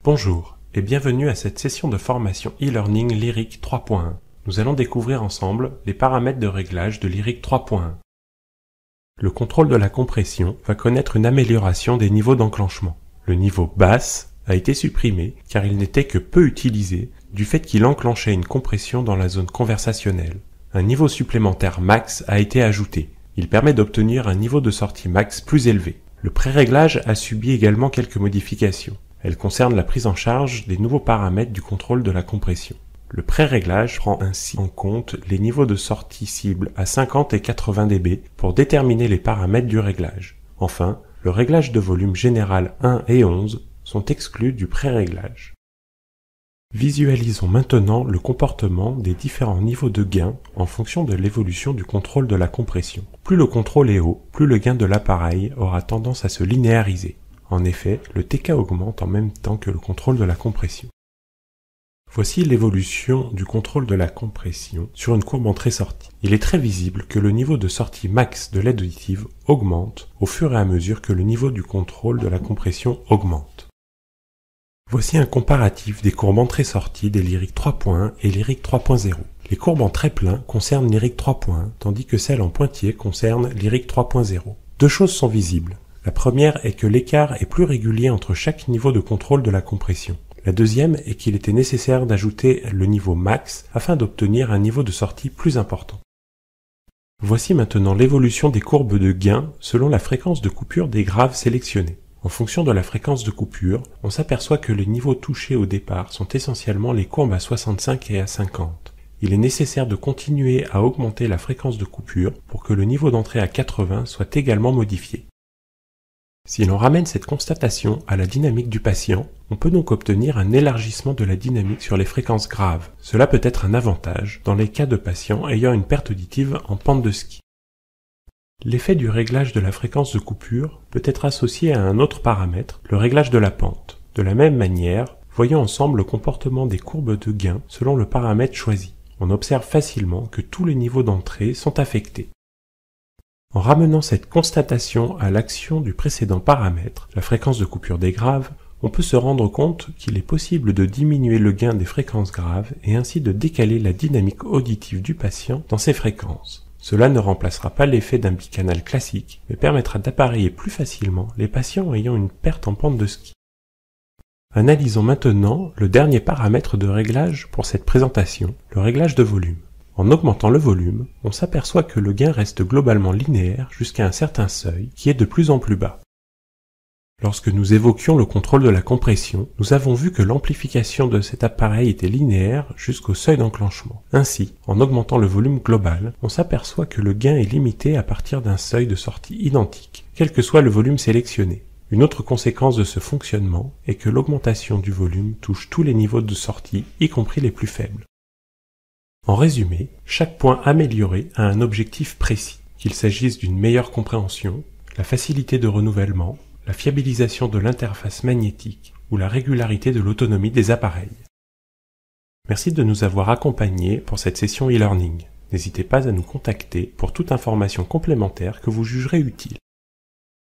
Bonjour et bienvenue à cette session de formation e-learning Lyric 3.1. Nous allons découvrir ensemble les paramètres de réglage de Lyric 3.1. Le contrôle de la compression va connaître une amélioration des niveaux d'enclenchement. Le niveau basse a été supprimé car il n'était que peu utilisé du fait qu'il enclenchait une compression dans la zone conversationnelle. Un niveau supplémentaire max a été ajouté. Il permet d'obtenir un niveau de sortie max plus élevé. Le pré-réglage a subi également quelques modifications. Elle concerne la prise en charge des nouveaux paramètres du contrôle de la compression. Le pré-réglage prend ainsi en compte les niveaux de sortie cible à 50 et 80 dB pour déterminer les paramètres du réglage. Enfin, le réglage de volume général 1 et 11 sont exclus du pré-réglage. Visualisons maintenant le comportement des différents niveaux de gain en fonction de l'évolution du contrôle de la compression. Plus le contrôle est haut, plus le gain de l'appareil aura tendance à se linéariser. En effet, le TK augmente en même temps que le contrôle de la compression. Voici l'évolution du contrôle de la compression sur une courbe entrée-sortie. Il est très visible que le niveau de sortie max de l'aide auditive augmente au fur et à mesure que le niveau du contrôle de la compression augmente. Voici un comparatif des courbes entrée-sortie des Lyric 3.1 et Lyric 3.0. Les courbes en trait plein concernent Lyric 3.1, tandis que celles en pointillé concernent Lyric 3.0. Deux choses sont visibles. La première est que l'écart est plus régulier entre chaque niveau de contrôle de la compression. La deuxième est qu'il était nécessaire d'ajouter le niveau max afin d'obtenir un niveau de sortie plus important. Voici maintenant l'évolution des courbes de gain selon la fréquence de coupure des graves sélectionnés. En fonction de la fréquence de coupure, on s'aperçoit que les niveaux touchés au départ sont essentiellement les courbes à 65 et à 50. Il est nécessaire de continuer à augmenter la fréquence de coupure pour que le niveau d'entrée à 80 soit également modifié. Si l'on ramène cette constatation à la dynamique du patient, on peut donc obtenir un élargissement de la dynamique sur les fréquences graves. Cela peut être un avantage dans les cas de patients ayant une perte auditive en pente de ski. L'effet du réglage de la fréquence de coupure peut être associé à un autre paramètre, le réglage de la pente. De la même manière, voyons ensemble le comportement des courbes de gain selon le paramètre choisi. On observe facilement que tous les niveaux d'entrée sont affectés. En ramenant cette constatation à l'action du précédent paramètre, la fréquence de coupure des graves, on peut se rendre compte qu'il est possible de diminuer le gain des fréquences graves et ainsi de décaler la dynamique auditive du patient dans ces fréquences. Cela ne remplacera pas l'effet d'un bicanal classique, mais permettra d'appareiller plus facilement les patients ayant une perte en pente de ski. Analysons maintenant le dernier paramètre de réglage pour cette présentation, le réglage de volume. En augmentant le volume, on s'aperçoit que le gain reste globalement linéaire jusqu'à un certain seuil qui est de plus en plus bas. Lorsque nous évoquions le contrôle de la compression, nous avons vu que l'amplification de cet appareil était linéaire jusqu'au seuil d'enclenchement. Ainsi, en augmentant le volume global, on s'aperçoit que le gain est limité à partir d'un seuil de sortie identique, quel que soit le volume sélectionné. Une autre conséquence de ce fonctionnement est que l'augmentation du volume touche tous les niveaux de sortie, y compris les plus faibles. En résumé, chaque point amélioré a un objectif précis, qu'il s'agisse d'une meilleure compréhension, la facilité de renouvellement, la fiabilisation de l'interface magnétique ou la régularité de l'autonomie des appareils. Merci de nous avoir accompagnés pour cette session e-learning. N'hésitez pas à nous contacter pour toute information complémentaire que vous jugerez utile.